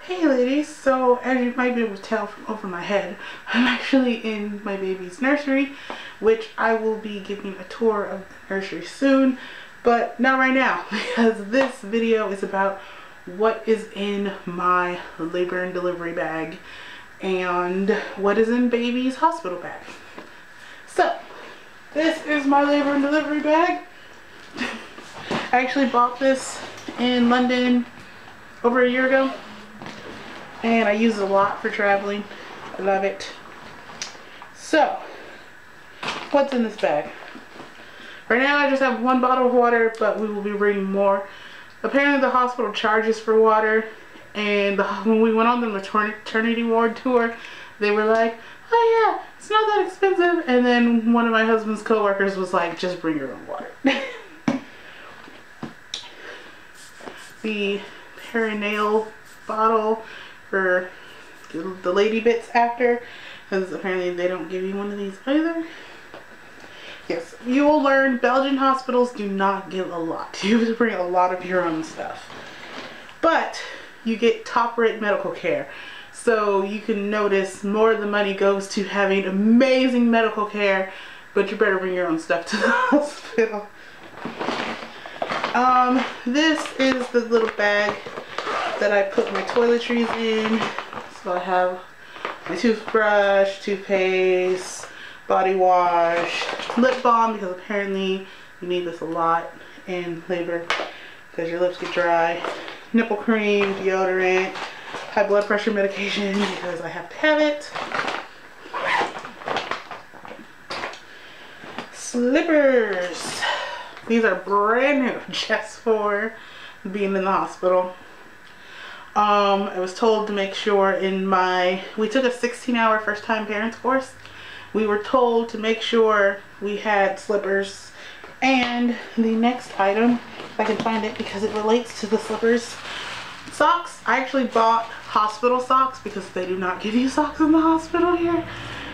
Hey ladies, so as you might be able to tell from over my head, I'm actually in my baby's nursery, which I will be giving a tour of the nursery soon, but not right now because this video is about what is in my labor and delivery bag and what is in baby's hospital bag. So, this is my labor and delivery bag. I actually bought this in London over a year ago. And I use it a lot for traveling. I love it. So, what's in this bag? Right now I just have one bottle of water, but we will be bringing more. Apparently the hospital charges for water, and when we went on the maternity ward tour, they were like, oh yeah, it's not that expensive. And then one of my husband's co-workers was like, just bring your own water. The perinatal bottle for the lady bits after, because apparently they don't give you one of these either. Yes, you will learn Belgian hospitals do not give a lot. You have to bring a lot of your own stuff. But you get top-rate medical care. So you can notice more of the money goes to having amazing medical care, but you better bring your own stuff to the hospital. This is the little bag that I put my toiletries in. So I have my toothbrush, toothpaste, body wash, lip balm, because apparently you need this a lot in labor because your lips get dry, nipple cream, deodorant, high blood pressure medication because I have to have it, slippers. These are brand new just for being in the hospital. I was told to make sure we took a 16-hour first-time parents course. We were told to make sure we had slippers. And the next item, if I can find it because it relates to the slippers, socks. I actually bought hospital socks because they do not give you socks in the hospital here.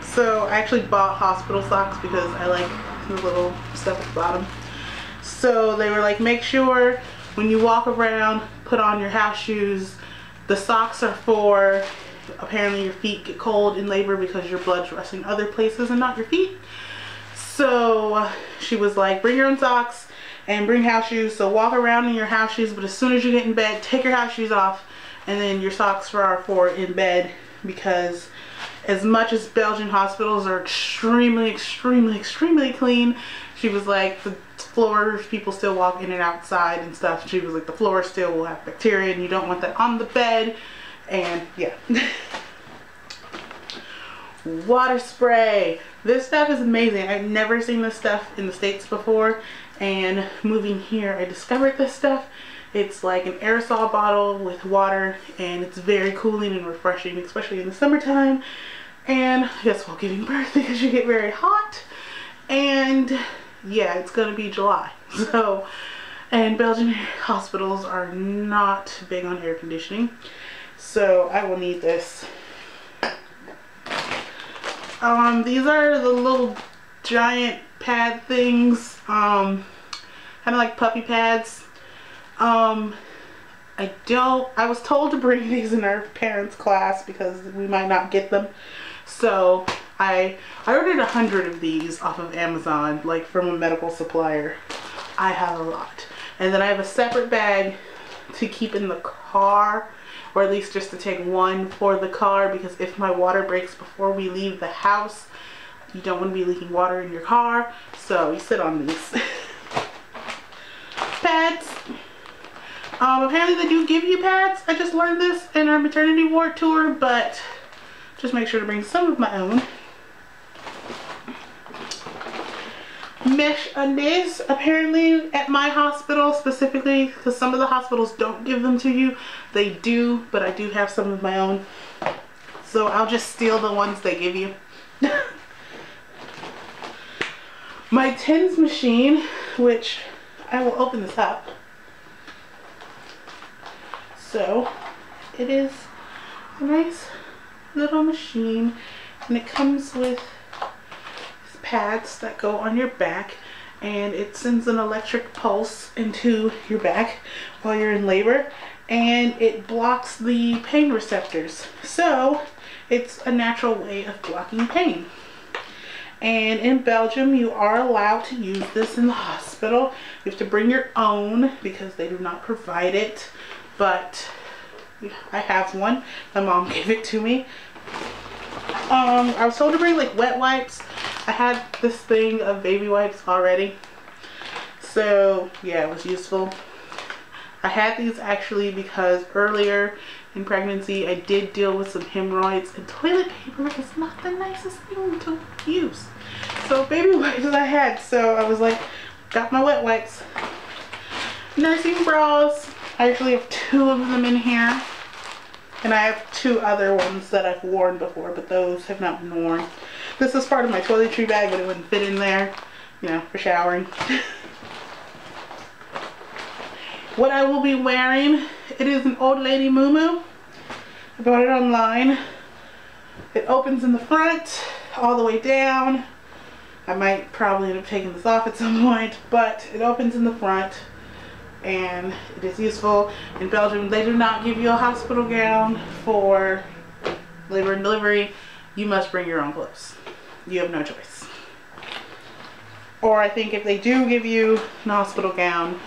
So I actually bought hospital socks because I like the little stuff at the bottom. So they were like, make sure when you walk around, put on your house shoes. The socks are for, apparently your feet get cold in labor because your blood's rushing other places and not your feet. So she was like, bring your own socks and bring house shoes. So walk around in your house shoes, but as soon as you get in bed, take your house shoes off, and then your socks are for in bed, because as much as Belgian hospitals are extremely clean, she was like, the floors, people still walk in and outside and stuff. She was like, the floor still will have bacteria and you don't want that on the bed. And yeah. Water spray. This stuff is amazing. I've never seen this stuff in the States before, and moving here I discovered this stuff. It's like an aerosol bottle with water, and it's very cooling and refreshing, especially in the summertime, and I guess while giving birth because you get very hot. And yeah, it's gonna be July, so, and Belgian hospitals are not big on air conditioning, so I will need this. These are the little giant pad things, kind of like puppy pads. I was told to bring these in our parents' class because we might not get them. So I ordered 100 of these off of Amazon, like from a medical supplier. I have a lot. And then I have a separate bag to keep in the car, or at least just to take one for the car, because if my water breaks before we leave the house, you don't want to be leaking water in your car. So you sit on these. Pads. Apparently they do give you pads. I just learned this in our maternity ward tour, but just make sure to bring some of my own. Mesh undies, apparently at my hospital specifically, because some of the hospitals don't give them to you. They do, but I do have some of my own. So I'll just steal the ones they give you. My TINS machine, which I will open this up. So it is a nice little machine, and it comes with pads that go on your back, and it sends an electric pulse into your back while you're in labor, and it blocks the pain receptors. So it's a natural way of blocking pain. And in Belgium, you are allowed to use this in the hospital. You have to bring your own because they do not provide it. But I have one. My mom gave it to me. I was told to bring like wet wipes. I had this thing of baby wipes already. So yeah, it was useful. I had these actually because earlier in pregnancy I did deal with some hemorrhoids, and toilet paper is not the nicest thing to use. So baby wipes I had, so I was like, got my wet wipes. Nursing bras, I actually have 2 of them in here, and I have 2 other ones that I've worn before, but those have not been worn. This is part of my toiletry bag, but it wouldn't fit in there, you know, for showering. What I will be wearing, it is an old lady muumuu. I bought it online. It opens in the front, all the way down. I might probably end up taking this off at some point, but it opens in the front and it is useful. In Belgium, they do not give you a hospital gown for labor and delivery. You must bring your own clothes. You have no choice. Or I think if they do give you an hospital gown,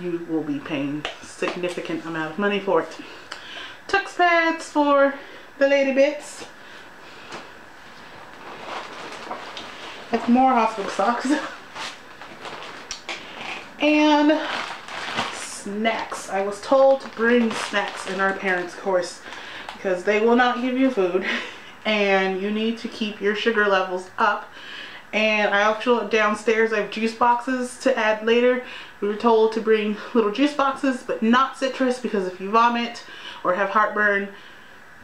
you will be paying a significant amount of money for it. Tux pads for the lady bits. That's more hospital socks. And snacks. I was told to bring snacks in our parents' course because they will not give you food and you need to keep your sugar levels up. And I also, downstairs I have juice boxes to add later. We were told to bring little juice boxes, but not citrus, because if you vomit or have heartburn,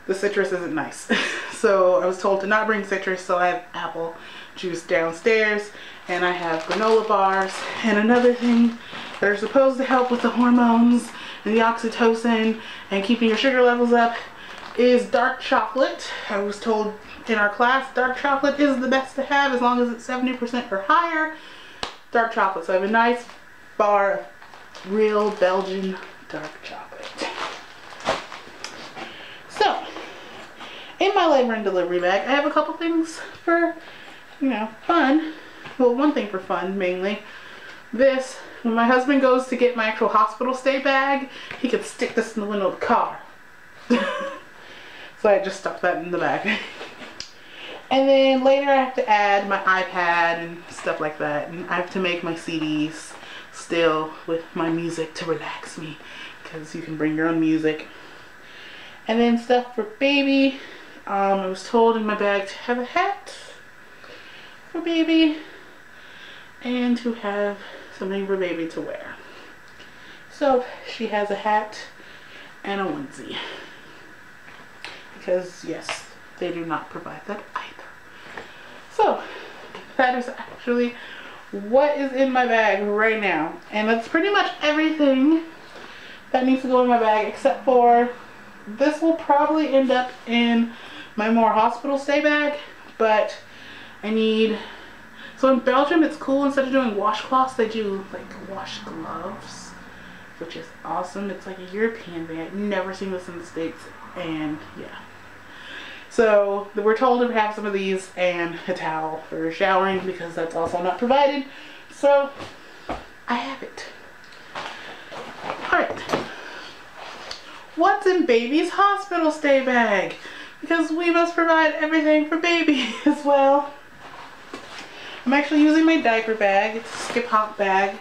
the citrus isn't nice. So I was told to not bring citrus, so I have apple juice downstairs, and I have granola bars. And another thing that are supposed to help with the hormones and the oxytocin and keeping your sugar levels up is dark chocolate. I was told in our class dark chocolate is the best to have as long as it's 70% or higher. Dark chocolate. So I have a nice bar of real Belgian dark chocolate. So in my labor and delivery bag I have a couple things for, you know, fun. Well, one thing for fun mainly. This, when my husband goes to get my actual hospital stay bag, he could stick this in the window of the car. So I just stuck that in the bag. And then later I have to add my iPad and stuff like that. And I have to make my CDs still with my music to relax me, because you can bring your own music. And then stuff for baby. I was told in my bag to have a hat for baby and to have something for baby to wear. So she has a hat and a onesie. Because yes, they do not provide that either. So that is actually what is in my bag right now. And that's pretty much everything that needs to go in my bag, except for this will probably end up in my more hospital stay bag, but I need, so in Belgium it's cool, instead of doing washcloths they do like wash gloves, which is awesome. It's like a European thing. I've never seen this in the States, and yeah. So we're told to have some of these and a towel for showering, because that's also not provided. So I have it. Alright. What's in baby's hospital stay bag? Because we must provide everything for baby as well. I'm actually using my diaper bag. It's a Skip Hop bag.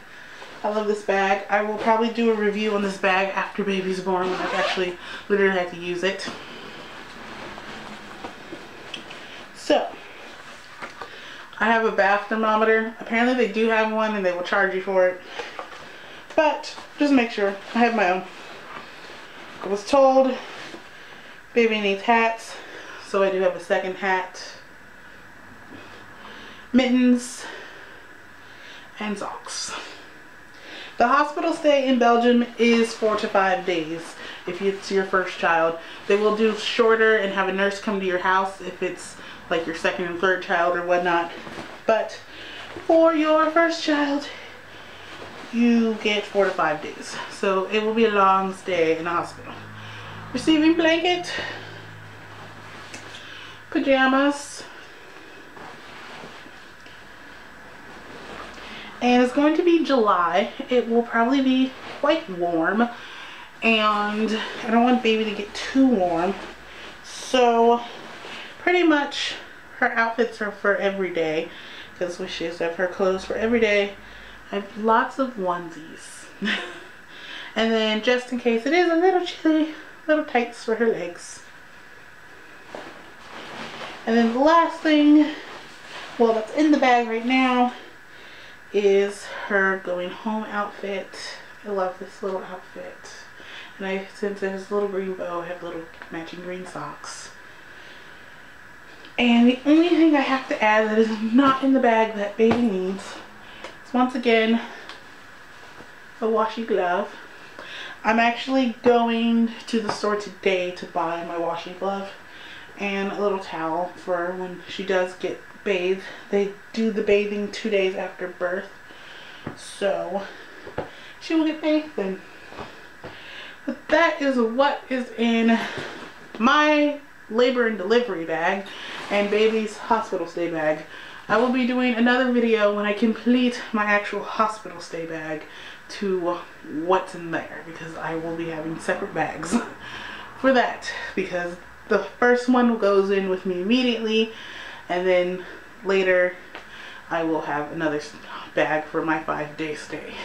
I love this bag. I will probably do a review on this bag after baby's born, when I've actually literally had to use it. So, I have a bath thermometer. Apparently they do have one and they will charge you for it. But, just make sure. I have my own. I was told baby needs hats, so I do have a second hat, mittens, and socks. The hospital stay in Belgium is 4 to 5 days if it's your first child. They will do shorter and have a nurse come to your house if it's like your second and third child or whatnot. But for your first child, you get 4 to 5 days. So it will be a long stay in the hospital. Receiving blanket, pajamas, and it's going to be July. It will probably be quite warm, and I don't want baby to get too warm. So pretty much her outfits are for every day, because she has to have her clothes for every day. I have lots of onesies. And then just in case it is a little chilly, little tights for her legs. And then the last thing, well, that's in the bag right now, is her going home outfit. I love this little outfit. And since it has a little green bow, I have little matching green socks. And the only thing I have to add that is not in the bag that baby needs is, once again, a washi glove. I'm actually going to the store today to buy my washing glove and a little towel for when she does get bathed. They do the bathing 2 days after birth, so she will get bathed then. But that is what is in my labor and delivery bag and baby's hospital stay bag. I will be doing another video when I complete my actual hospital stay bag to what's in there, because I will be having separate bags for that, because the first one goes in with me immediately, and then later I will have another bag for my 5-day stay.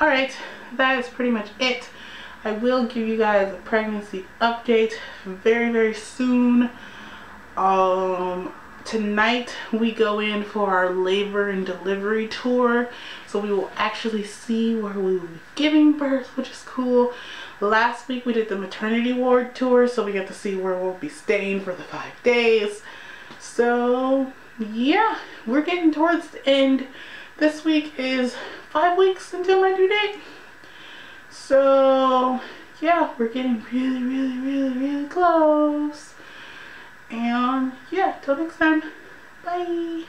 Alright, that is pretty much it. I will give you guys a pregnancy update very, very soon. Tonight we go in for our labor and delivery tour, so we will actually see where we will be giving birth, which is cool. Last week we did the maternity ward tour, so we get to see where we'll be staying for the 5 days. So yeah, we're getting towards the end. This week is 5 weeks until my due date. So yeah, we're getting really, really, really, really close. And yeah, till next time, bye.